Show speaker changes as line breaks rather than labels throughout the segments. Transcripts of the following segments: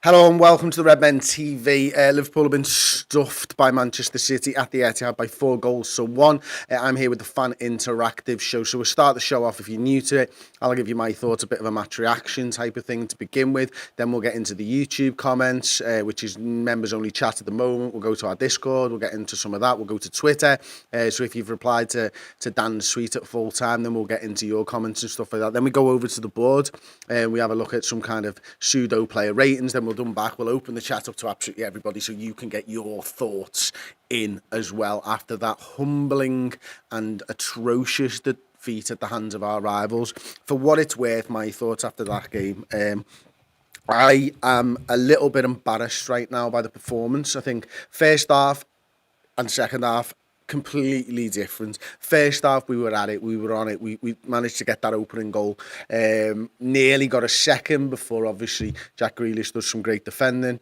Hello and welcome to the Red Men TV. Liverpool have been stuffed by Manchester City at the Etihad by 4-1. I'm here with the Fan Interactive show. So we'll start the show off. If you're new to it, I'll give you my thoughts, a bit of a match reaction type of thing to begin with. Then we'll get into the YouTube comments, which is members only chat at the moment. We'll go to our Discord. We'll get into some of that. We'll go to Twitter. So if you've replied to Dan's Sweet at full time, then we'll get into your comments and stuff like that. Then we go over to the board and we have a look at some kind of pseudo player ratings. Then we'll come back. We'll open the chat up to absolutely everybody so you can get your thoughts in as well after that humbling and atrocious defeat at the hands of our rivals. For what it's worth, my thoughts after that game, I am a little bit embarrassed right now by the performance. I think first half and second half completely different. First half, we were at it, we were on it, we managed to get that opening goal. Nearly got a second before obviously Jack Grealish does some great defending.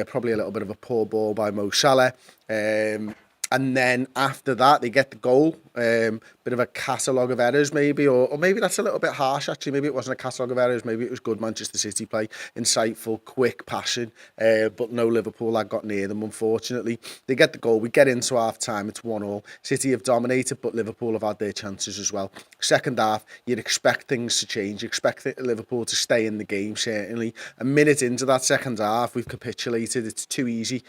Probably a little bit of a poor ball by Mo Salah. And then after that, they get the goal. Bit of a catalogue of errors, maybe, or maybe that's a little bit harsh, actually. Maybe it wasn't a catalogue of errors. Maybe it was good Manchester City play, insightful, quick passing, but no Liverpool that got near them, unfortunately. They get the goal. We get into half-time. It's 1-1. City have dominated, but Liverpool have had their chances as well. Second half, you'd expect things to change. You expect Liverpool to stay in the game, certainly. A minute into that second half, we've capitulated. It's too easy.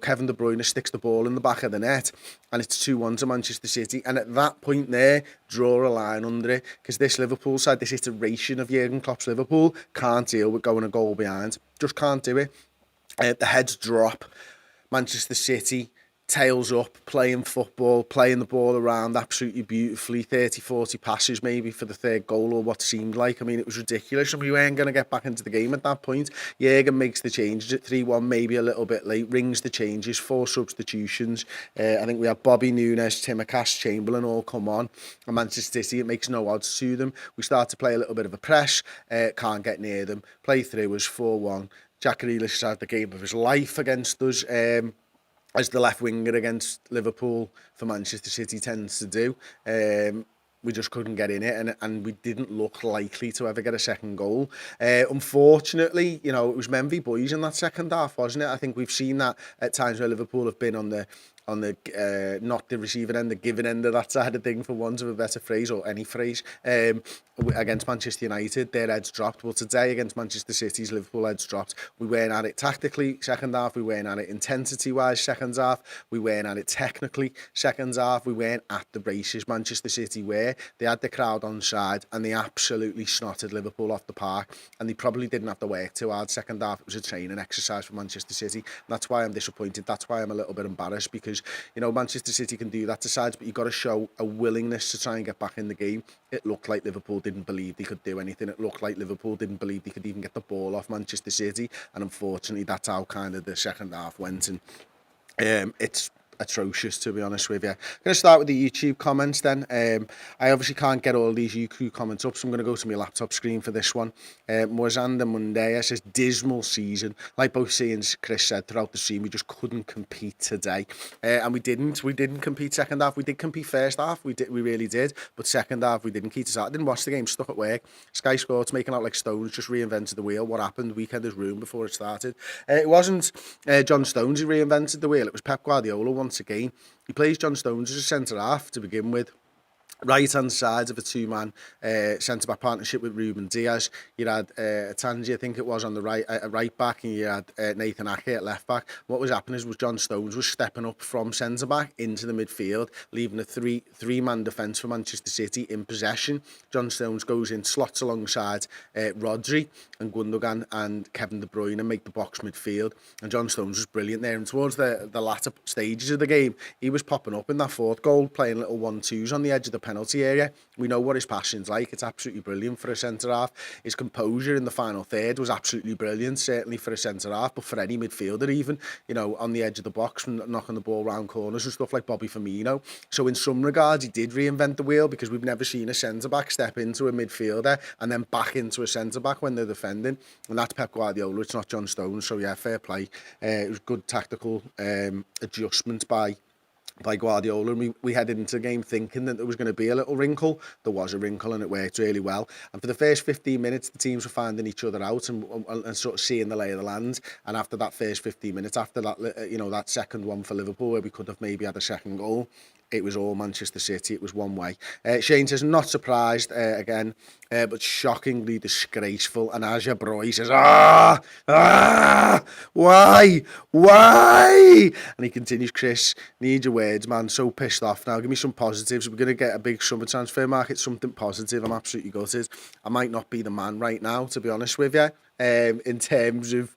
Kevin De Bruyne sticks the ball in the back of the net, and it's 2-1 to Manchester City. And at that point there, draw a line under it, because this Liverpool side, this iteration of Jurgen Klopp's Liverpool, can't deal with going a goal behind. Just can't do it. The heads drop. Manchester City, tails up, playing football, playing the ball around absolutely beautifully, 30-40 passes maybe for the third goal, or what seemed like. I mean, it was ridiculous, and we weren't going to get back into the game at that point. Jurgen makes the changes at 3-1, maybe a little bit late, rings the changes, 4 substitutions. I think we have Bobby Nunes, Timakash, Chamberlain all come on, and Manchester City, it makes no odds to them. We start to play a little bit of a press, can't get near them. Play through us 4-1. Jack Grealish had the game of his life against us, as the left winger against Liverpool for Manchester City tends to do. We just couldn't get in it, and we didn't look likely to ever get a second goal. Unfortunately, it was men v boys in that second half, wasn't it? I think we've seen that at times where Liverpool have been on the not the receiving end, the giving end of that side of thing, for want of a better phrase, or any phrase. Against Manchester United, their heads dropped. Well, today against Manchester City's Liverpool heads dropped. We weren't at it tactically second half. We weren't at it intensity-wise second half. We weren't at it technically second half. We weren't at the races. Manchester City were. They had the crowd on side, and they absolutely snotted Liverpool off the park. And they probably didn't have to work too hard second half. It was a training exercise for Manchester City. And that's why I'm disappointed. That's why I'm a little bit embarrassed, because Manchester City can do that to sides, but you've got to show a willingness to try and get back in the game. It looked like Liverpool didn't believe they could do anything. It looked like Liverpool didn't believe they could even get the ball off Manchester City, and unfortunately that's how kind of the second half went. And it's atrocious, to be honest with you. I'm going to start with the YouTube comments then. I obviously can't get all these YouTube comments up, so I'm going to go to my laptop screen for this one. Moazanda Mundaya says, dismal season. Like both C and Chris said throughout the stream, we just couldn't compete today. And we didn't compete second half. We did compete first half, we really did, but second half we didn't keep us out. I didn't watch the game, stuck at work. Sky Sports making out like Stones just reinvented the wheel. What happened? Weekend is ruined before it started. It wasn't John Stones who reinvented the wheel, it was Pep Guardiola once again. He plays John Stones as a centre-half to begin with. Right-hand side of a two-man centre-back partnership with Ruben Diaz. You had Tanji, I think it was, on the right back, and you had Nathan Ake at left back. What was happening was John Stones was stepping up from centre-back into the midfield, leaving a three-man defence for Manchester City in possession. John Stones goes in, slots alongside Rodri and Gundogan and Kevin De Bruyne, and make the box midfield. And John Stones was brilliant there. And towards the latter stages of the game, he was popping up in that fourth goal, playing little 1-2s on the edge of the penalty area. We know what his passion's like. It's absolutely brilliant for a centre-half. His composure in the final third was absolutely brilliant, certainly for a centre-half, but for any midfielder even, on the edge of the box, knocking the ball round corners and stuff like Bobby Firmino. So in some regards, he did reinvent the wheel, because we've never seen a centre-back step into a midfielder and then back into a centre-back when they're defending. And that's Pep Guardiola, it's not John Stones. So yeah, fair play. It was good tactical adjustment by by Guardiola, and we headed into the game thinking that there was going to be a little wrinkle. There was a wrinkle, and it worked really well. And for the first 15 minutes, the teams were finding each other out and sort of seeing the lay of the land. And after that first 15 minutes, after that, that second one for Liverpool, where we could have maybe had a second goal, it was all Manchester City. It was one way. Shane says, not surprised again, but shockingly disgraceful. And Aja Broy says, why? And he continues, Chris, need your words, man. So pissed off now. Give me some positives. We're going to get a big summer transfer market, something positive. I'm absolutely gutted. I might not be the man right now, to be honest with you, in terms of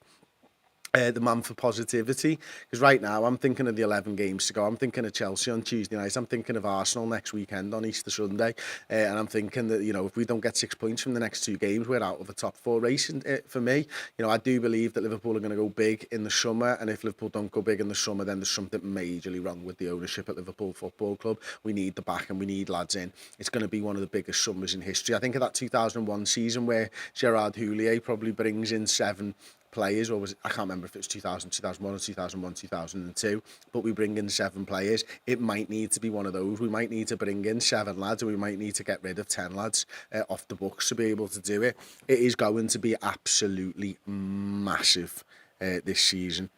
the man for positivity, because right now I'm thinking of the 11 games to go. I'm thinking of Chelsea on Tuesday night. I'm thinking of Arsenal next weekend on Easter Sunday, and I'm thinking that if we don't get 6 points from the next 2 games, we're out of the top 4 race. And for me, I do believe that Liverpool are going to go big in the summer, and if Liverpool don't go big in the summer, then there's something majorly wrong with the ownership at Liverpool Football Club. We need the back and we need lads in. It's going to be one of the biggest summers in history. I think of that 2001 season where Gerard Houllier probably brings in 7 players, or was it, I can't remember if it was 2000, 2001 or 2001, 2002, but we bring in 7 players. It might need to be one of those. We might need to bring in 7 lads, and we might need to get rid of 10 lads off the books to be able to do it. It is going to be absolutely massive this season.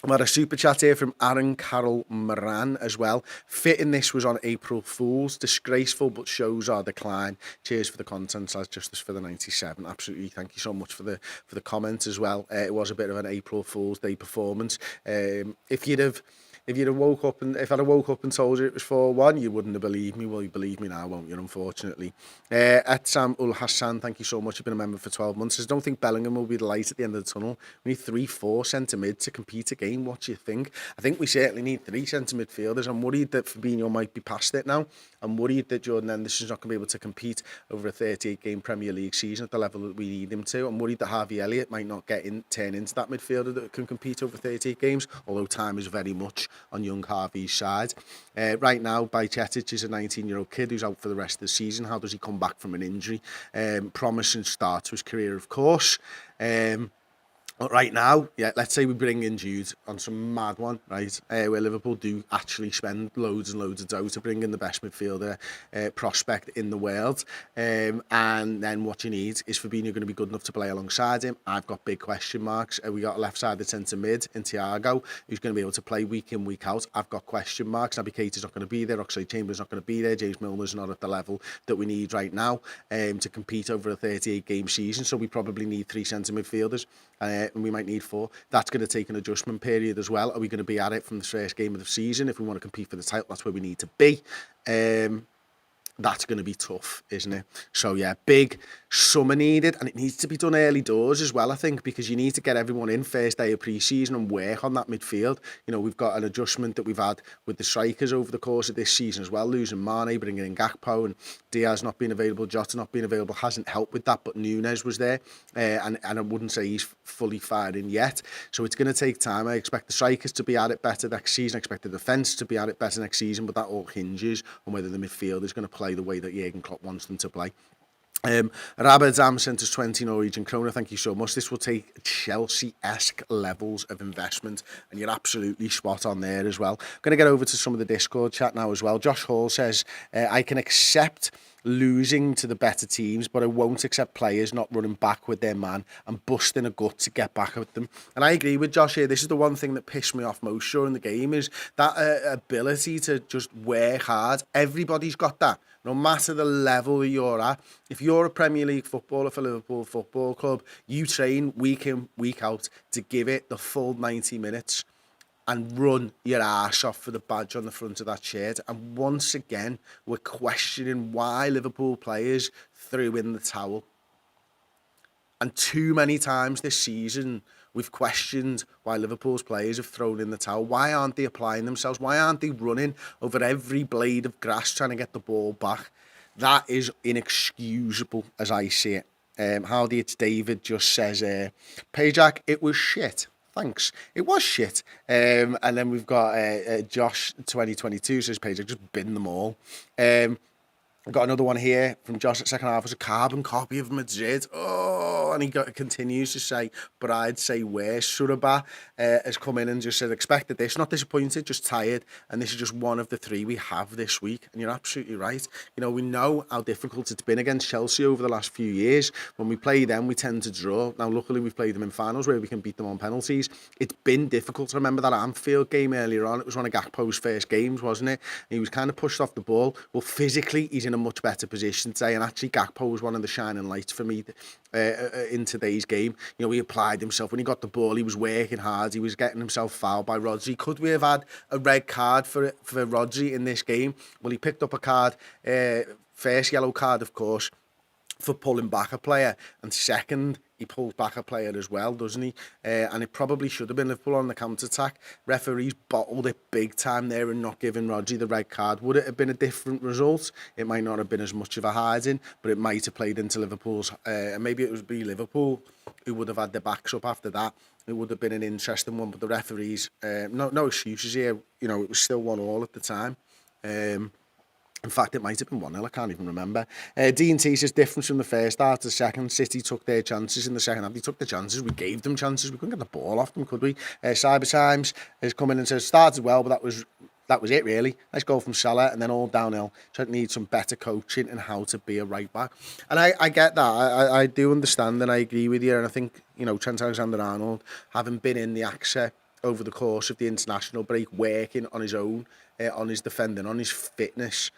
We had a super chat here from Aaron Carroll Moran as well. Fitting this was on April Fool's. Disgraceful, but shows our decline. Cheers for the content, lads. Justice for the 97. Absolutely. Thank you so much for the comment as well. It was a bit of an April Fool's Day performance. If I'd have woke up and told you it was 4-1, you wouldn't have believed me. Well, you believe me now, won't you, unfortunately. At Sam Ul Hassan, thank you so much. You've been a member for 12 months. Says, don't think Bellingham will be the light at the end of the tunnel. We need 3-4 centre-mid to compete again. What do you think? I think we certainly need 3 centre-midfielders. I'm worried that Fabinho might be past it now. I'm worried that Jordan Henderson's not going to be able to compete over a 38-game Premier League season at the level that we need him to. I'm worried that Harvey Elliott might not turn into that midfielder that can compete over 38 games, although time is very much on young Harvey's side. Right now, Bajcetic is a 19-year-old kid who's out for the rest of the season. How does he come back from an injury? Promising start to his career, of course. But right now, yeah, let's say we bring in Jude on some mad one, right? Where Liverpool do actually spend loads and loads of dough to bring in the best midfielder prospect in the world. And then what you need is Fabinho going to be good enough to play alongside him. I've got big question marks. We got a left-sided centre-mid in Thiago, who's going to be able to play week in, week out. I've got question marks. Naby Keita's not going to be there. Oxlade-Chamberlain's not going to be there. James Milner's not at the level that we need right now to compete over a 38-game season. So we probably need 3 centre midfielders. And we might need 4. That's going to take an adjustment period as well. Are we going to be at it from the first game of the season? If we want to compete for the title, that's where we need to be. That's going to be tough, isn't it? So yeah, big summer needed, and it needs to be done early doors as well, I think, because you need to get everyone in first day of pre-season and work on that midfield. We've got an adjustment that we've had with the strikers over the course of this season as well, losing Mane, bringing in Gakpo, and Diaz not being available, Jota not being available hasn't helped with that, but Nunes was there, and I wouldn't say he's fully firing yet. So it's going to take time. I expect the strikers to be at it better next season. I expect the defence to be at it better next season, but that all hinges on whether the midfield is going to play the way that Jurgen Klopp wants them to play. Rabadam sent us 20 Norwegian kroner. Thank you so much. This will take Chelsea-esque levels of investment, and you're absolutely spot on there as well. I'm going to get over to some of the Discord chat now as well. Josh Hall says, I can accept losing to the better teams, but I won't accept players not running back with their man and busting a gut to get back at them. And I agree with Josh here. This is the one thing that pissed me off most during the game, is that ability to just work hard. Everybody's got that. No matter the level that you're at, if you're a Premier League footballer for Liverpool Football Club, you train week in, week out to give it the full 90 minutes and run your arse off for the badge on the front of that shirt. And once again, we're questioning why Liverpool players threw in the towel. And too many times this season, we've questioned why Liverpool's players have thrown in the towel. Why aren't they applying themselves? Why aren't they running over every blade of grass trying to get the ball back? That is inexcusable as I see it. Howdy, it's David just says, Payjack, it was shit. Thanks. It was shit. And then we've got Josh 2022 says, Payjack, just bin them all. I got another one here from Josh at second half. It was a carbon copy of Madrid. Oh, and he continues to say, but I'd say worse. Suraba has come in and just said, expected this, not disappointed, just tired. And this is just one of the three we have this week. And you're absolutely right. You know, we know how difficult it's been against Chelsea over the last few years. When we play them, we tend to draw. Now, luckily, we've played them in finals where we can beat them on penalties. It's been difficult. I remember that Anfield game earlier on. It was one of Gakpo's first games, wasn't it? And he was kind of pushed off the ball. Well, physically, he's in a much better position today, and actually Gakpo was one of the shining lights for me in today's game. You know, he applied himself. When he got the ball, he was working hard. He was getting himself fouled by Rodri. Could we have had a red card for Rodri in this game? Well, he picked up a card, first yellow card, of course, for pulling back a player, and second, he pulls back a player as well, doesn't he? And it probably should have been Liverpool on the counter-attack. Referees bottled it big time there and not giving Rodri the red card. Would it have been a different result? It might not have been as much of a hiding, but it might have played into Liverpool's... and maybe it would be Liverpool who would have had their backs up after that. It would have been an interesting one, but the referees... no excuses here. You know, it was still 1-1 at the time. In fact, it might have been 1-0, I can't even remember. Dean T says, difference from the first half to the second. City took their chances in the second half. They took the chances. We gave them chances. We couldn't get the ball off them, could we? Cyber Times has come in and says, started well, but that was it, really. Nice goal from Salah, and then all downhill. So it needs some better coaching and how to be a right-back. And I get that. I do understand, and I agree with you. And I think, you know, Trent Alexander-Arnold, having been in the AXA over the course of the international break, working on his own, on his defending, on his fitness,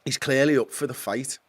he's clearly up for the fight.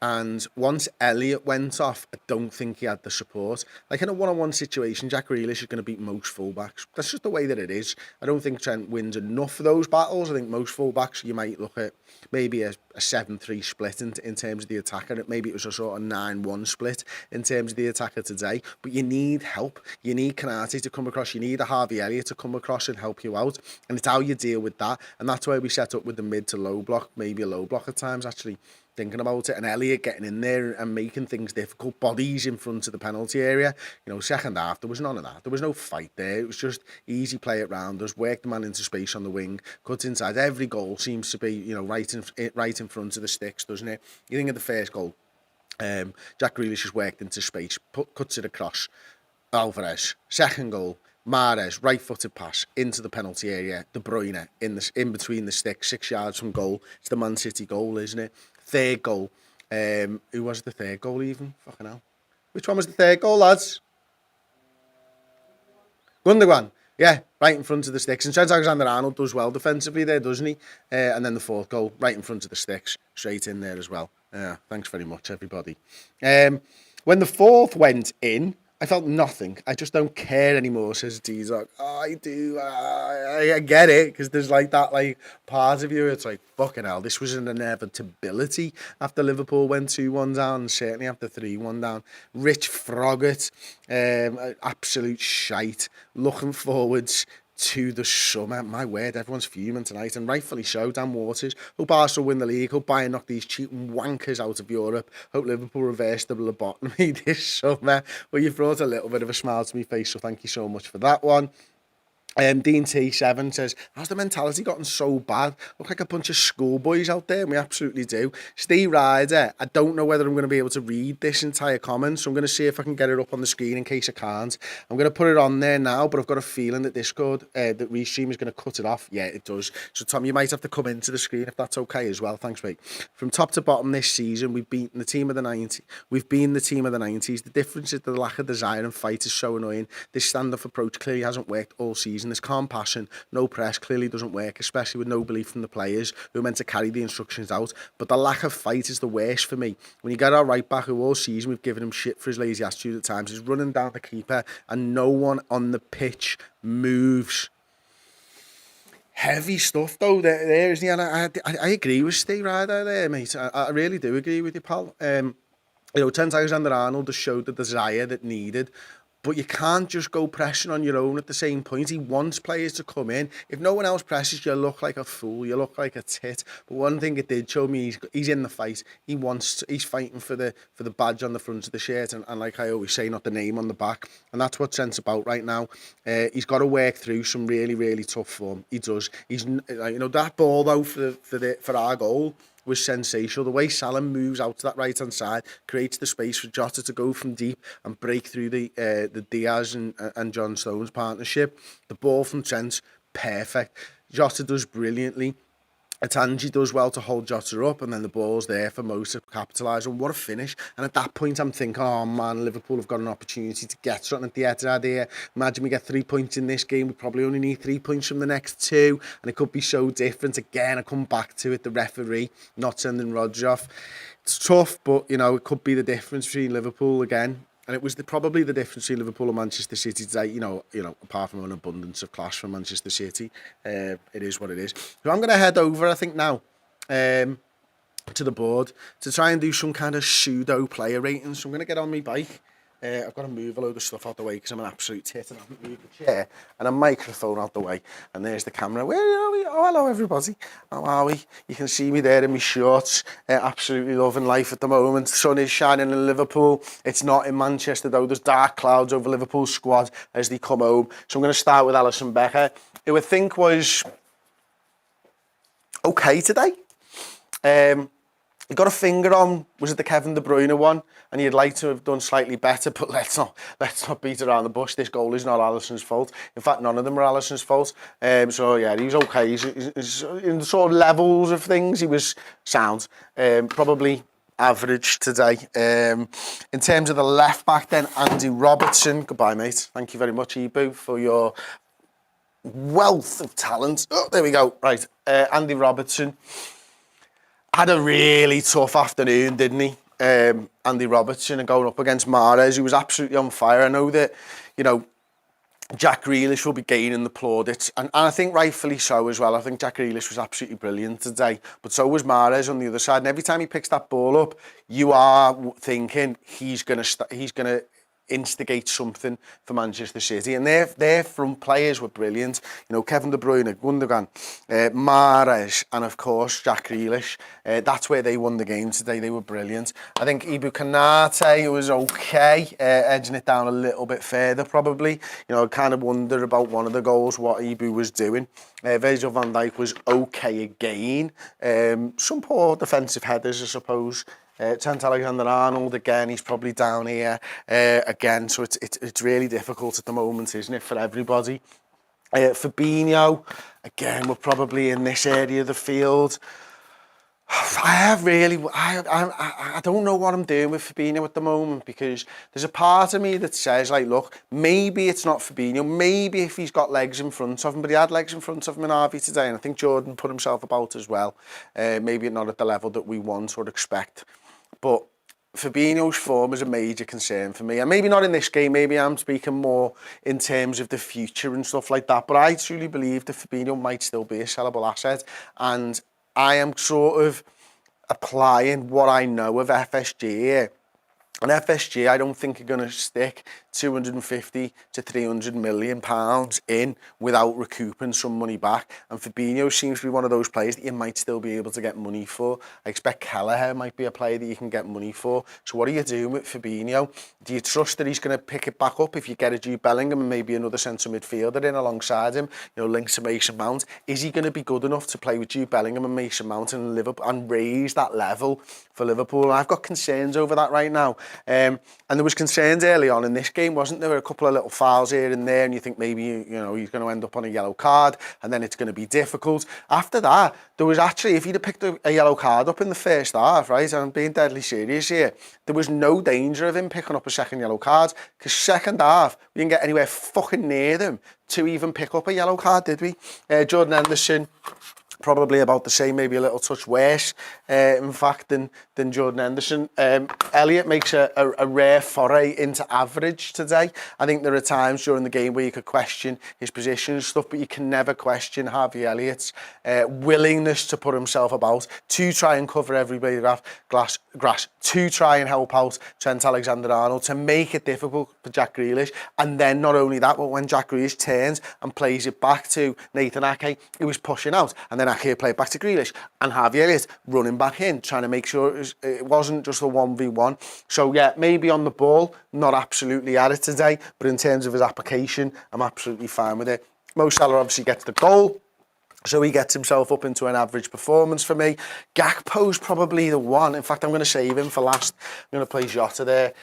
And once Elliott went off, I don't think he had the support. Like in a one-on-one situation, Jack Grealish is going to beat most fullbacks. That's just the way that it is. I don't think Trent wins enough of those battles. I think most fullbacks, you might look at maybe a 7-3 split in terms of the attacker. Maybe it was a sort of 9-1 split in terms of the attacker today. But you need help. You need Kanate to come across. You need a Harvey Elliott to come across and help you out. And it's how you deal with that. And that's why we set up with the mid to low block, maybe a low block at times, actually. Thinking about it, and Elliott getting in there and making things difficult, bodies in front of the penalty area. You know, second half, there was none of that. There was no fight there. It was just easy play it round us, work the man into space on the wing, cut inside. Every goal seems to be, you know, right in front of the sticks, doesn't it? You think of the first goal, Jack Grealish has worked into space, cuts it across, Alvarez. Second goal, Mahrez, right-footed pass into the penalty area. De Bruyne in between the sticks, 6 yards from goal. It's the Man City goal, isn't it? Third goal. Who was the third goal even? Fucking hell. Which one was the third goal, lads? Gundogan. Yeah, right in front of the sticks. And Trent Alexander-Arnold does well defensively there, doesn't he? And then the fourth goal, right in front of the sticks. Straight in there as well. Thanks very much, everybody. When the fourth went in, I felt nothing. I just don't care anymore, says D-Zog. Oh, I do. I get it, because there's like that like part of you. It's like, fucking hell, this was an inevitability after Liverpool went 2-1 down, and certainly after 3-1 down. Rich Froggatt, absolute shite. Looking forwards to the summer. My word, everyone's fuming tonight, and rightfully so. Dan Waters. Hope Arsenal win the league. Hope Bayern knock these cheating wankers out of Europe. Hope Liverpool reverse the lobotomy this summer. Well, you've brought a little bit of a smile to my face, so thank you so much for that one. Dean T7 says, has the mentality gotten so bad? Look like a bunch of schoolboys out there, and we absolutely do. Steve Ryder, I don't know whether I'm going to be able to read this entire comment, so I'm going to see if I can get it up on the screen in case I can't. I'm going to put it on there now, but I've got a feeling that Discord, that Restream is going to cut it off. Yeah, it does. So, Tom, you might have to come into the screen if that's okay as well. Thanks, mate. From top to bottom this season, we've beaten the team of the 90s. We've been the team of the 90s. The difference is the lack of desire and fight is so annoying. This stand-up approach clearly hasn't worked all season. This calm passion, no press, clearly doesn't work, especially with no belief from the players who are meant to carry the instructions out. But the lack of fight is the worst for me. When you get our right back, who all season we've given him shit for his lazy attitude at times, he's running down the keeper and no one on the pitch moves. Heavy stuff though there isn't he? And I agree with Steve Ryder there, mate. I really do agree with you, pal. You know, Trent Alexander-Arnold has showed the desire that needed, but you can't just go pressing on your own at the same point. He wants players to come in. If no one else presses, you look like a fool. You look like a tit. But one thing it did show me, he's in the fight. He's fighting for the badge on the front of the shirt, and like I always say, not the name on the back. And that's what Trent's about right now. He's got to work through some really, really tough form. He does. He's, you know, that ball though for our goal. was sensational. The way Salah moves out to that right-hand side, creates the space for Jota to go from deep and break through the Diaz and John Stones partnership. The ball from Trent, perfect. Jota does brilliantly. Atanji does well to hold Jota up, and then the ball's there for Mo to capitalise on. What a finish. And at that point, I'm thinking, oh man, Liverpool have got an opportunity to get something at the Etihad here. Imagine we get 3 points in this game. We probably only need 3 points from the next 2, and it could be so different. Again, I come back to it, the referee not sending Rodgers off. It's tough, but, you know, it could be the difference between Liverpool again. And it was probably the difference between Liverpool and Manchester City today. You know, apart from an abundance of class from Manchester City, it is what it is. So I'm going to head over, I think, now to the board to try and do some kind of pseudo player rating. So I'm going to get on my bike. I've got to move a load of stuff out the way because I'm an absolute tit and I haven't moved the chair and a microphone out the way. And there's the camera. Where are we? Oh, hello everybody. How are we? You can see me there in my shorts. Absolutely loving life at the moment. The sun is shining in Liverpool. It's not in Manchester though. There's dark clouds over Liverpool's squad as they come home. So I'm going to start with Alisson Becker, who I think was okay today. He got a finger on, was it the Kevin De Bruyne one? And he'd like to have done slightly better, but let's not beat around the bush. This goal is not Alisson's fault. In fact, none of them were Alisson's fault. So yeah, he was okay. He's in the sort of levels of things, he was sound. Probably average today. In terms of the left back then, Andy Robertson. Goodbye, mate. Thank you very much, Ibu, for your wealth of talent. Oh, there we go. Right, Andy Robertson had a really tough afternoon, didn't he? Andy Robertson, and going up against Mahrez, who was absolutely on fire. I know that, you know, Jack Grealish will be gaining the plaudits, and I think rightfully so as well. I think Jack Grealish was absolutely brilliant today, but so was Mahrez on the other side. And every time he picks that ball up, you are thinking he's gonna instigate something for Manchester City, and their front players were brilliant. You know, Kevin De Bruyne, Gundogan, Mahrez, and of course Jack Grealish. That's where they won the game today. They were brilliant. I think Ibu Konate was okay, edging it down a little bit further probably. You know, I kind of wonder about one of the goals, what Ibu was doing. Virgil van Dijk was okay again. Some poor defensive headers, I suppose. Trent Alexander-Arnold again, he's probably down here again, so it's really difficult at the moment, isn't it, for everybody. Fabinho, again, we're probably in this area of the field. I don't know what I'm doing with Fabinho at the moment, because there's a part of me that says, like, look, maybe it's not Fabinho, maybe if he's got legs in front of him, but he had legs in front of him in RV today, and I think Jordan put himself about as well. Maybe not at the level that we want or expect. But Fabinho's form is a major concern for me. And maybe not in this game, maybe I'm speaking more in terms of the future and stuff like that. But I truly believe that Fabinho might still be a sellable asset. And I am sort of applying what I know of FSG here. And FSG, I don't think are going to stick 250 to 300 million pounds in without recouping some money back. And Fabinho seems to be one of those players that you might still be able to get money for. I expect Kelleher might be a player that you can get money for. So what are you doing with Fabinho? Do you trust that he's going to pick it back up if you get a Jude Bellingham and maybe another centre midfielder in alongside him, you know, linked to Mason Mount? Is he going to be good enough to play with Jude Bellingham and Mason Mount and Liverpool and raise that level for Liverpool? And I've got concerns over that right now. And there was concerns early on in this game, wasn't there? A couple of little fouls here and there, and you think maybe, you know, he's going to end up on a yellow card, and then it's going to be difficult. After that, there was actually, if he'd have picked a yellow card up in the first half, right, and I'm being deadly serious here, there was no danger of him picking up a second yellow card, because second half, we didn't get anywhere fucking near them to even pick up a yellow card, did we? Jordan Henderson, probably about the same, maybe a little touch worse, in fact, than Jordan Henderson. Elliott makes a rare foray into average today. I think there are times during the game where you could question his position and stuff, but you can never question Harvey Elliott's willingness to put himself about, to try and cover everybody grass, to try and help out Trent Alexander-Arnold, to make it difficult for Jack Grealish. And then not only that, but when Jack Grealish turns and plays it back to Nathan Ake, he was pushing out, and then Ake played back to Grealish, and Harvey Elliott running back in, trying to make sure it wasn't just a 1v1. So yeah, maybe on the ball, not absolutely at it today, but in terms of his application, I'm absolutely fine with it. Mo Salah obviously gets the goal. So he gets himself up into an average performance for me. Gakpo's probably the one. In fact, I'm going to save him for last. I'm going to play Jota there.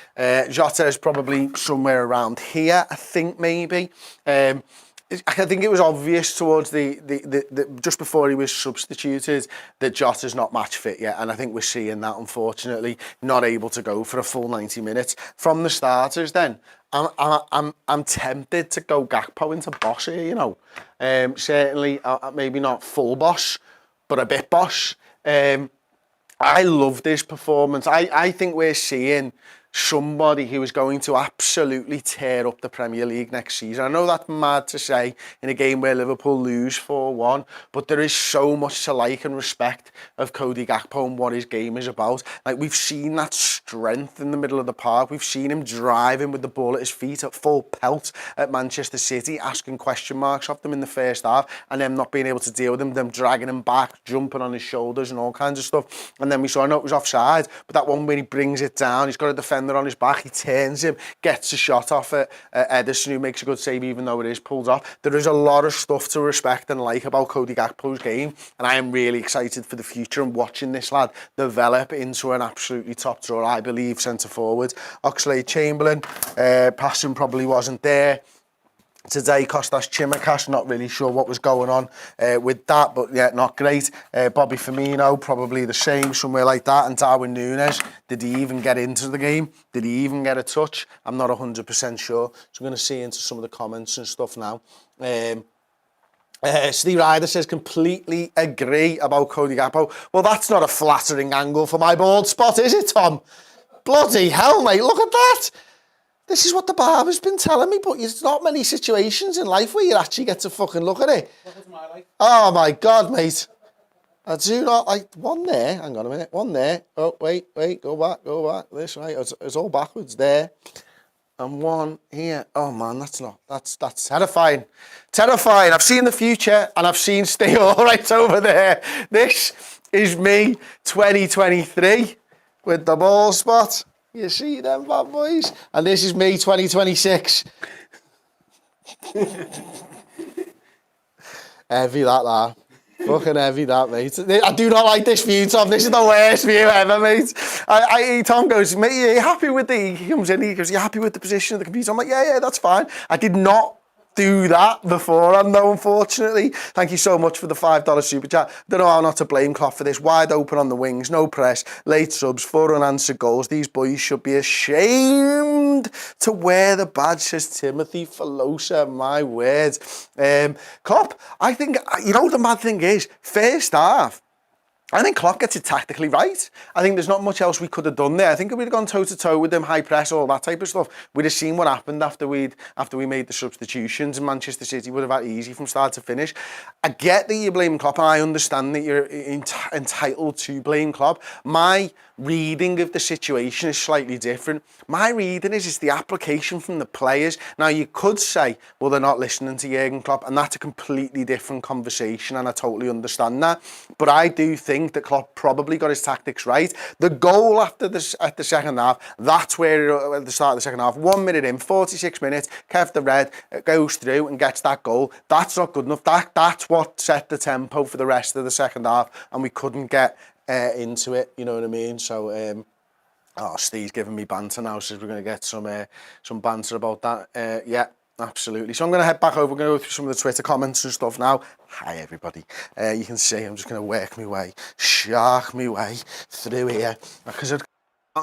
Jota is probably somewhere around here, I think, maybe. I think it was obvious towards the just before he was substituted that Jota's not match fit yet, and I think we're seeing that, unfortunately, not able to go for a full 90 minutes. From the starters then, I'm tempted to go Gakpo into boss here, you know. Certainly, maybe not full boss, but a bit boss. I love this performance. I think we're seeing somebody who is going to absolutely tear up the Premier League next season. I know that's mad to say in a game where Liverpool lose 4-1, but there is so much to like and respect of Cody Gakpo and what his game is about. Like, we've seen that strength in the middle of the park. We've seen him driving with the ball at his feet at full pelt at Manchester City, asking question marks off them in the first half, and them not being able to deal with them dragging him back, jumping on his shoulders and all kinds of stuff. And then we saw, I know it was offside, but that one where he brings it down, he's got a defender on his back, he turns him, gets a shot off at Ederson, who makes a good save even though it is pulled off. There is a lot of stuff to respect and like about Cody Gakpo's game, and I am really excited for the future and watching this lad develop into an absolutely top drawer, I believe, centre forward. Oxlade-Chamberlain, passing probably wasn't there today. Kostas Tsimikas, not really sure what was going on with that, but yeah, not great. Bobby Firmino, probably the same, somewhere like that. And Darwin Núñez, did he even get into the game? Did he even get a touch? I'm not 100% sure. So I'm going to see into some of the comments and stuff now. Steve Ryder says, completely agree about Cody Gakpo. Well, that's not a flattering angle for my bald spot, is it, Tom? Bloody hell, mate, look at that. This is what the barber's been telling me, but there's not many situations in life where you actually get to fucking look at it.
Look at my life.
Oh my God, mate. I do not like one there. Hang on a minute. One there. Oh, wait. Go back. This way. It's all backwards there. And one here. Oh man, that's terrifying. Terrifying. I've seen the future and I've seen stay all right over there. This is me 2023 with the ball spot. You see them bad boys? And this is me 2026. Heavy that. Fucking heavy that, mate. I do not like this view, Tom. This is the worst view ever, mate. Tom goes, mate, are you happy with he comes in, he goes, you happy with the position of the computer? I'm like, yeah, that's fine. I did not do that beforehand, though, unfortunately. Thank you so much for the $5 super chat. Don't know how not to blame Klopp for this. Wide open on the wings, no press, late subs, 4 unanswered goals. These boys should be ashamed to wear the badge, says Timothy Filosa. My word. Klopp, I think, you know, the mad thing is, first half, I think Klopp gets it tactically right. I think there's not much else we could have done there. I think if we'd have gone toe-to-toe with them, high press, all that type of stuff, we'd have seen what happened after we made the substitutions, and Manchester City would have had easy from start to finish. I get that you blame Klopp, and I understand that you're entitled to blame Klopp. My reading of the situation is slightly different. My reading is it's the application from the players. Now, you could say, well, they're not listening to Jurgen Klopp, and that's a completely different conversation, and I totally understand that. But I do think that Klopp probably got his tactics right. The goal at the second half, that's where, at the start of the second half, 1 minute in, 46 minutes, Kev the Red goes through and gets that goal. That's not good enough. That's what set the tempo for the rest of the second half, and we couldn't get into it, you know what I mean? So, Steve's giving me banter now, so we're going to get some banter about that. Yeah, absolutely. So I'm going to head back over, we're going to go through some of the Twitter comments and stuff now. Hi, everybody. You can see I'm just going to work my way, shark my way through here. Because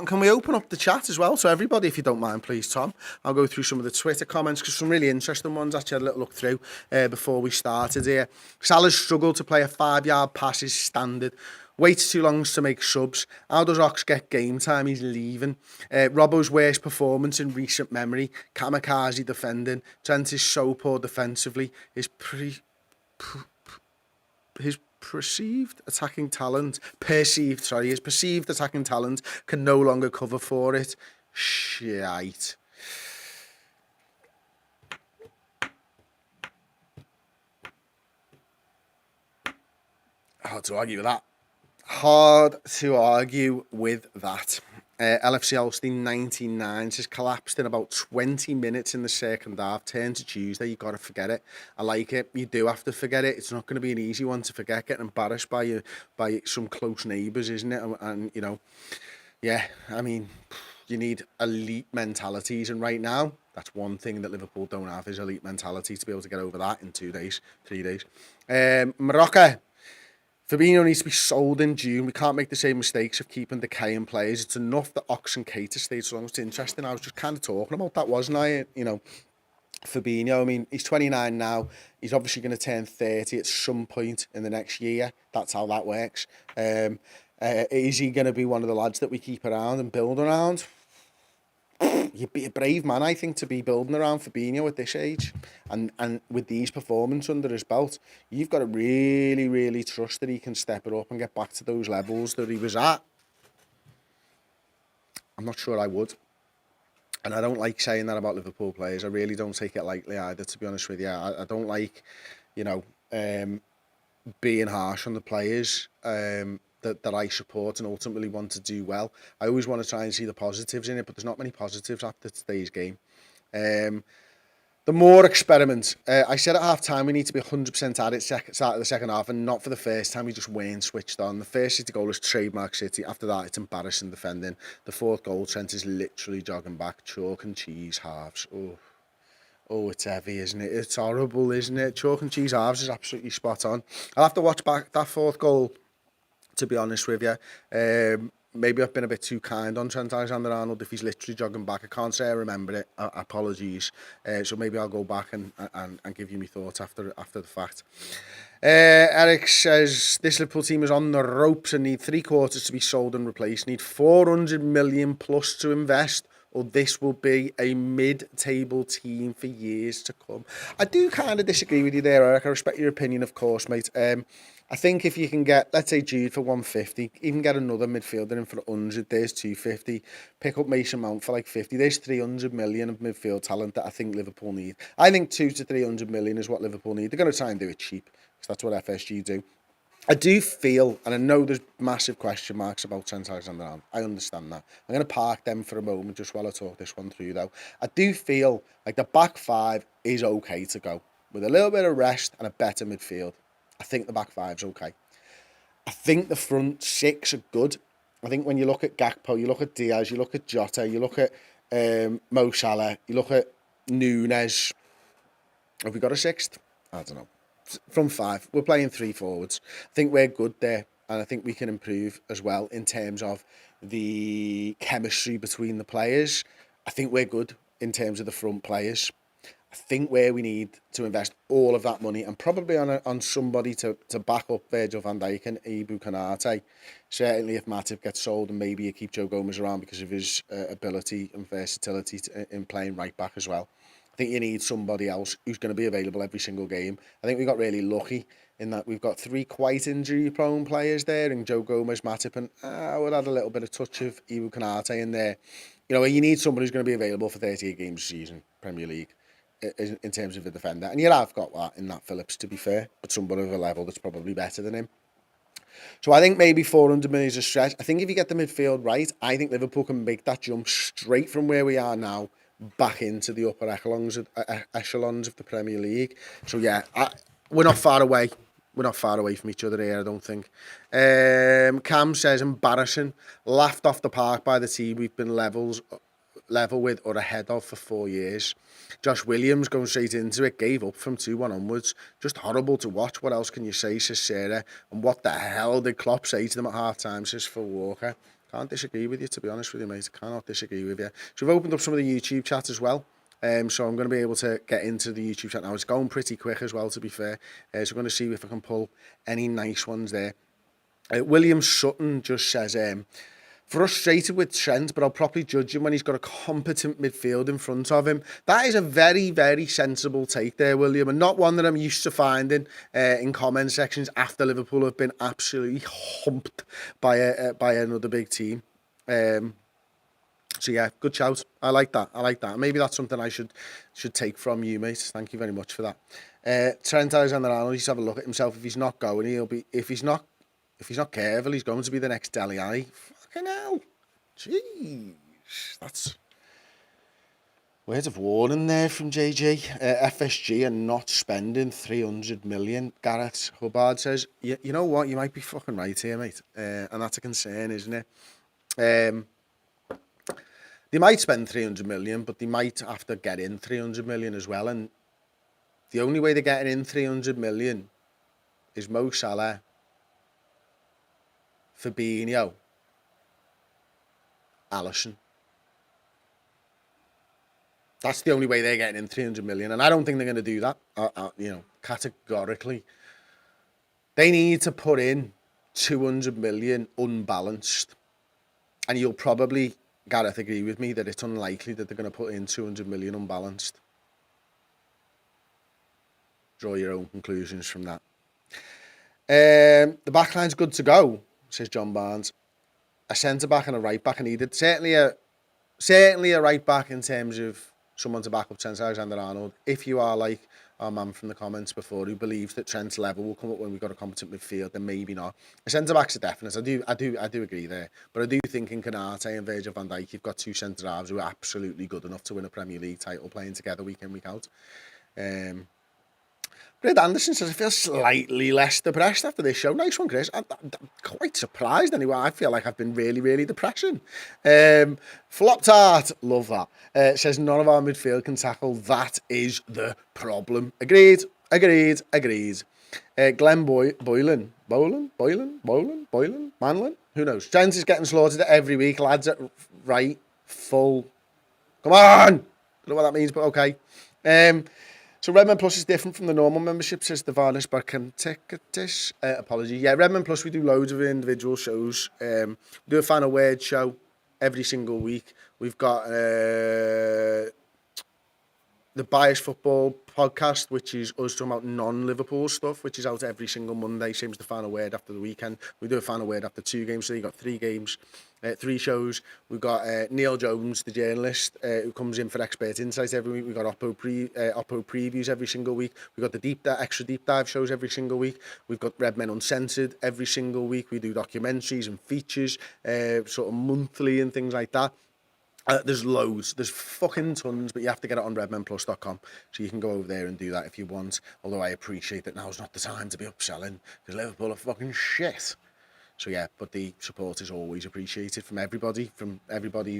can we open up the chat as well? So everybody, if you don't mind, please, Tom. I'll go through some of the Twitter comments, because some really interesting ones actually had a little look through before we started here. Salah's struggled to play a 5-yard pass is standard. Waits too long to make subs. How does Ox get game time? He's leaving. Robbo's worst performance in recent memory. Kamikaze defending. Trent is so poor defensively. His perceived attacking talent can no longer cover for it. Shite. Hard to argue with that. LFC Holstein 99 says collapsed in about 20 minutes in the second half. Turn to Tuesday, you got to forget it. I like it. You do have to forget it. It's not going to be an easy one to forget. Getting embarrassed by some close neighbours, isn't it? And you know, yeah, I mean, you need elite mentalities, and right now, that's one thing that Liverpool don't have is elite mentality to be able to get over that in 2 days, 3 days. Morocco. Fabinho needs to be sold in June. We can't make the same mistakes of keeping decaying players. It's enough that Ox and Keita stayed so long. It's interesting. I was just kind of talking about that, wasn't I? You know, Fabinho, I mean, he's 29 now. He's obviously going to turn 30 at some point in the next year. That's how that works. Is he going to be one of the lads that we keep around and build around? You'd be a brave man, I think, to be building around Fabinho at this age. And with these performances under his belt, you've got to really, really trust that he can step it up and get back to those levels that he was at. I'm not sure I would. And I don't like saying that about Liverpool players. I really don't take it lightly either, to be honest with you. I don't like, you know, being harsh on the players that I support and ultimately want to do well. I always want to try and see the positives in it, but there's not many positives after today's game. The more experiments. I said at half-time we need to be 100% at it start of the second half, and not for the first time. We just weren't switched on. The first City goal is trademark City. After that, it's embarrassing defending. The fourth goal, Trent is literally jogging back. Chalk and cheese halves. Oh, it's heavy, isn't it? It's horrible, isn't it? Chalk and cheese halves is absolutely spot on. I'll have to watch back that fourth goal, to be honest with you. Maybe I've been a bit too kind on Trent Alexander-Arnold if he's literally jogging back. I can't say I remember it. Apologies. So maybe I'll go back and give you my thoughts after the fact. Eric says, this Liverpool team is on the ropes and need 3 quarters to be sold and replaced. Need 400 million plus to invest, or this will be a mid-table team for years to come. I do kind of disagree with you there, Eric. I respect your opinion, of course, mate. I think if you can get, let's say, Jude for 150, even get another midfielder in for 100, there's 250, pick up Mason Mount for like 50, there's 300 million of midfield talent that I think Liverpool need. I think 200 to 300 million is what Liverpool need. They're going to try and do it cheap, because that's what FSG do. I do feel, and I know there's massive question marks about Trent Alexander-Arnold. I understand that. I'm going to park them for a moment just while I talk this one through, though. I do feel like the back 5 is okay to go. With a little bit of rest and a better midfield, I think the back 5's okay. I think the front 6 are good. I think when you look at Gakpo, you look at Diaz, you look at Jota, you look at Mo Salah, you look at Nunes. Have we got a 6th? I don't know. From 5, we're playing 3 forwards. I think we're good there, and I think we can improve as well in terms of the chemistry between the players. I think we're good in terms of the front players. I think where we need to invest all of that money, and probably on somebody to back up Virgil van Dijk and Ibu Konate. Certainly if Matip gets sold, and maybe you keep Joe Gomez around because of his ability and versatility in playing right back as well. I think you need somebody else who's going to be available every single game. I think we got really lucky in that we've got 3 quite injury-prone players there, in Joe Gomez, Matip, and I would add a little bit of touch of Ibu Konate in there. You know, you need somebody who's going to be available for 38 games a season, Premier League, in terms of a defender. And you have got that in Nat Phillips, to be fair, but somebody of a level that's probably better than him. So I think maybe 400 million is a stretch. I think if you get the midfield right, I think Liverpool can make that jump straight from where we are now back into the upper echelons of the Premier League. So yeah, we're not far away. We're not far away from each other here, I don't think. Cam says, embarrassing. Laughed off the park by the team we've been level with or ahead of for 4 years. Josh Williams going straight into it, gave up from 2-1 onwards. Just horrible to watch. What else can you say, says Sarah? And what the hell did Klopp say to them at half-time, says Phil Walker? Can't disagree with you, to be honest with you, mate. I cannot disagree with you. So we've opened up some of the YouTube chat as well. So I'm going to be able to get into the YouTube chat now. It's going pretty quick as well, to be fair. So I'm going to see if I can pull any nice ones there. William Sutton just says, frustrated with Trent, but I'll probably judge him when he's got a competent midfield in front of him. That is a very, very sensible take there, William, and not one that I'm used to finding in comment sections after Liverpool have been absolutely humped by another big team. So yeah, good shout. I like that. Maybe that's something I should take from you, mate. Thank you very much for that. Trent Alexander-Arnold, he's have a look at himself. If he's not going, if he's not careful, he's going to be the next Dele Alli. Fucking hell. Jeez, that's words of warning there from JJ. FSG are not spending 300 million. Gareth Hubbard says, you know what, you might be fucking right here, mate. And that's a concern, isn't it? They might spend 300 million, but they might have to get in 300 million as well. And the only way they're getting in 300 million is Mo Salah, Fabinho, Alisson. That's the only way they're getting in 300 million. And I don't think they're going to do that, categorically. They need to put in 200 million unbalanced. And you'll probably, Gareth, agree with me that it's unlikely that they're going to put in 200 million unbalanced. Draw your own conclusions from that. The backline's good to go, says John Barnes. A centre-back and a right-back are needed. Certainly a right-back in terms of someone to back up Trent Alexander-Arnold. If you are like our man from the comments before who believes that Trent's level will come up when we've got a competent midfield, then maybe not. A centre-back's a definite. I do agree there. But I do think in Konate and Virgil van Dijk, you've got two centre-halves who are absolutely good enough to win a Premier League title playing together week in, week out. Brad Anderson says, I feel slightly less depressed after this show. Nice one, Chris. I'm quite surprised anyway. I feel like I've been really, really depressing. Flop Tart, love that. Says, none of our midfield can tackle. That is the problem. Agreed. Glenn Boylan, Manlin, who knows? Trent is getting slaughtered every week. Lads at right, full. Come on! Don't know what that means, but okay. So Redmen Plus is different from the normal membership, says the Varnish Barkantekitis. Apology. Yeah, Redmen Plus, we do loads of individual shows. We do a fan award show every single week. We've got the Biased Football podcast, which is us talking about non-Liverpool stuff, which is out every single Monday. Same as the final word after the weekend. We do a final word after 2 games, so you've got 3 games, 3 shows. We've got Neil Jones, the journalist, who comes in for expert insights every week. We've got Oppo previews every single week. We've got the extra deep dive shows every single week. We've got Red Men Uncensored every single week. We do documentaries and features, sort of monthly and things like that. There's loads, there's fucking tons, but you have to get it on redmenplus.com, so you can go over there and do that if you want, although I appreciate that now's not the time to be upselling, because Liverpool are fucking shit. So yeah, but the support is always appreciated from everybody who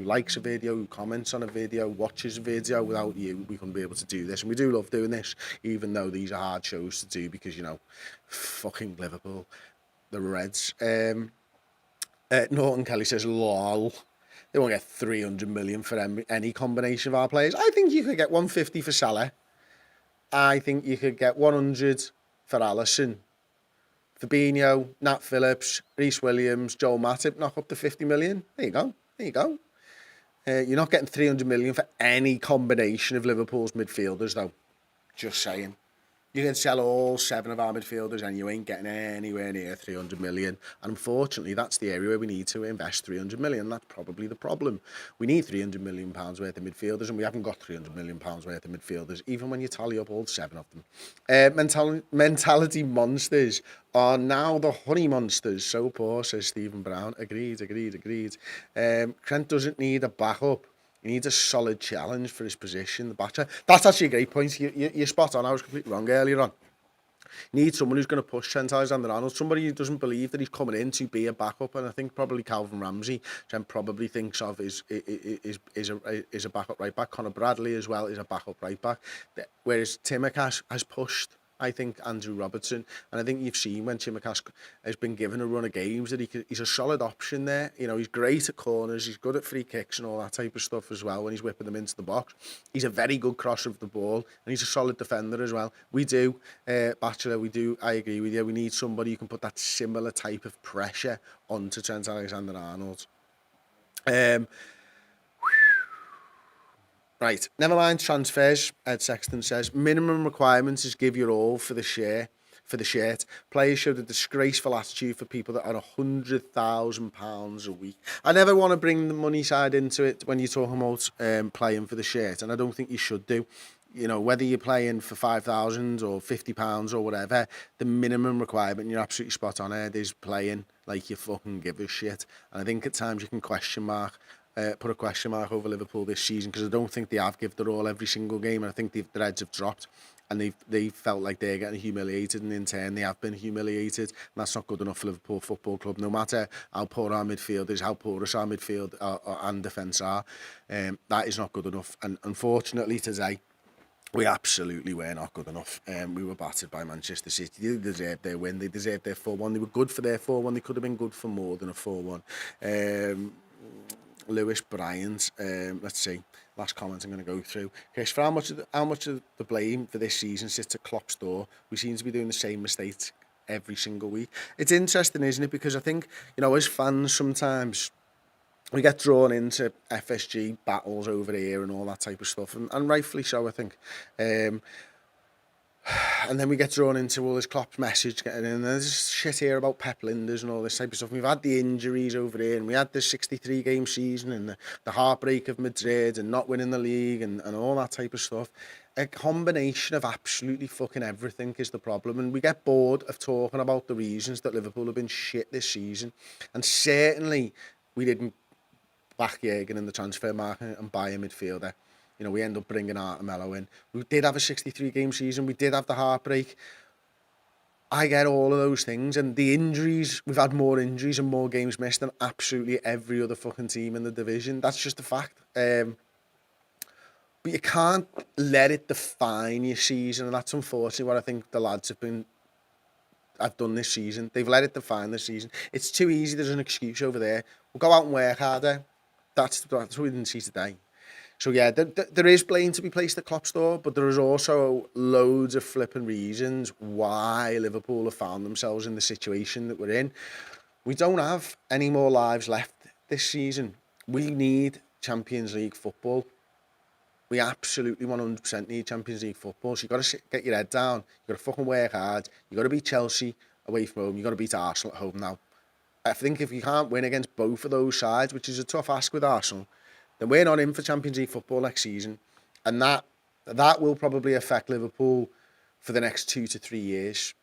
likes a video, who comments on a video, watches a video. Without you, we couldn't be able to do this, and we do love doing this, even though these are hard shows to do, because, fucking Liverpool, the Reds. Norton Kelly says, lol. They won't get 300 million for any combination of our players. I think you could get 150 for Salah. I think you could get 100 for Alisson. Fabinho, Nat Phillips, Reece Williams, Joel Matip, knock up to 50 million. There you go. You're not getting 300 million for any combination of Liverpool's midfielders, though. Just saying. You can sell all 7 of our midfielders and you ain't getting anywhere near 300 million. And unfortunately, that's the area where we need to invest 300 million. That's probably the problem. We need 300 million pounds worth of midfielders, and we haven't got 300 million pounds worth of midfielders, even when you tally up all 7 of them. Mentality monsters are now the honey monsters. So poor, says Stephen Brown. Agreed. Trent doesn't need a backup. He needs a solid challenge for his position, the batter. That's actually a great point. You're spot on. I was completely wrong earlier on. You need someone who's going to push Trent Alexander-Arnold, somebody who doesn't believe that he's coming in to be a backup. And I think probably Calvin Ramsey, Trent probably thinks of is a backup right back. Conor Bradley as well is a backup right back. Whereas Tsimikas has pushed, I think, Andrew Robertson. And I think you've seen when Tsimikas has been given a run of games that he's a solid option there. He's great at corners. He's good at free kicks and all that type of stuff as well when he's whipping them into the box. He's a very good crosser of the ball, and he's a solid defender as well. We do, Bachelor, I agree with you. We need somebody who can put that similar type of pressure onto Trent Alexander-Arnold. Right, never mind transfers, Ed Sexton says. Minimum requirements is give your all for the shirt. Players showed a disgraceful attitude for people that are £100,000 a week. I never want to bring the money side into it when you're talking about playing for the shirt, and I don't think you should do. you know, whether you're playing for 5,000 or £50 or whatever, the minimum requirement, you're absolutely spot on it, is playing like you fucking give a shit. And I think at times you can put a question mark over Liverpool this season, because I don't think they have given their all every single game, and I think their heads have dropped, and they felt like they're getting humiliated, and in turn they have been humiliated, and that's not good enough for Liverpool Football Club, no matter how poor our midfield is, how porous our midfield and defence are. That is not good enough, and unfortunately today, we absolutely were not good enough. We were battered by Manchester City. They deserved their win. They deserved their 4-1. They were good for their 4-1. They could have been good for more than a 4-1. Lewis Bryant, let's see, last comment I'm going to go through. Chris, for how much of the blame for this season sits at Klopp's door? We seem to be doing the same mistakes every single week. It's interesting, isn't it? Because I think, you know, as fans sometimes, we get drawn into FSG battles over here and all that type of stuff, and rightfully so, I think. And then we get drawn into all this Klopp's message getting in. There's shit here about Pep Linders and all this type of stuff. We've had the injuries over here, and we had the 63-game season, and the heartbreak of Madrid, and not winning the league, and all that type of stuff. A combination of absolutely fucking everything is the problem, and we get bored of talking about the reasons that Liverpool have been shit this season. And certainly we didn't back Jürgen in the transfer market and buy a midfielder. You know, we end up bringing Artemelo in. We did have a 63-game season. We did have the heartbreak. I get all of those things. And the injuries, we've had more injuries and more games missed than absolutely every other fucking team in the division. That's just a fact. But you can't let it define your season. And that's unfortunately what I think the lads have done this season. They've let it define the season. It's too easy. There's an excuse over there. We'll go out and work harder. That's what we didn't see today. So yeah, there is blame to be placed at Klopp's door, but there is also loads of flipping reasons why Liverpool have found themselves in the situation that we're in. We don't have any more lives left this season. We need Champions League football. We absolutely 100% need Champions League football. So you've got to get your head down. You've got to fucking work hard. You've got to beat Chelsea away from home. You've got to beat Arsenal at home now. I think if you can't win against both of those sides, which is a tough ask with Arsenal, then we're not in for Champions League football next season. And that will probably affect Liverpool for the next 2 to 3 years.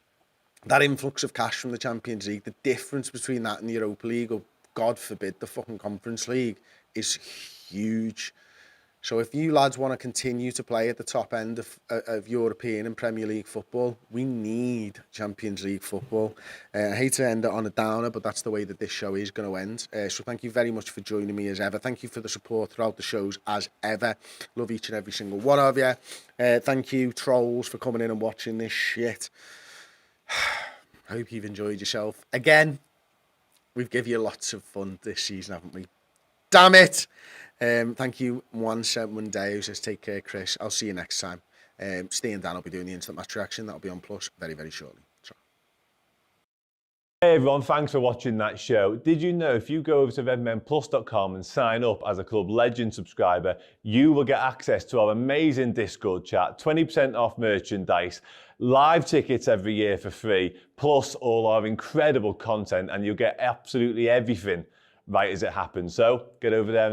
That influx of cash from the Champions League, the difference between that and the Europa League, or God forbid, the fucking Conference League, is huge. So if you lads want to continue to play at the top end of European and Premier League football, we need Champions League football. I hate to end it on a downer, but that's the way that this show is going to end. So thank you very much for joining me as ever. Thank you for the support throughout the shows as ever. Love each and every single one of you. Thank you, trolls, for coming in and watching this shit. I hope you've enjoyed yourself. Again, we've given you lots of fun this season, haven't we? Damn it! Thank you, Monday, who says, take care, Chris. I'll see you next time. Steve and Dan will be doing the instant match reaction. That'll be on Plus very, very shortly.
Hey everyone, thanks for watching that show. Did you know if you go over to redmenplus.com and sign up as a Club Legend subscriber, you will get access to our amazing Discord chat, 20% off merchandise, live tickets every year for free, plus all our incredible content, and you'll get absolutely everything right as it happens. So get over there and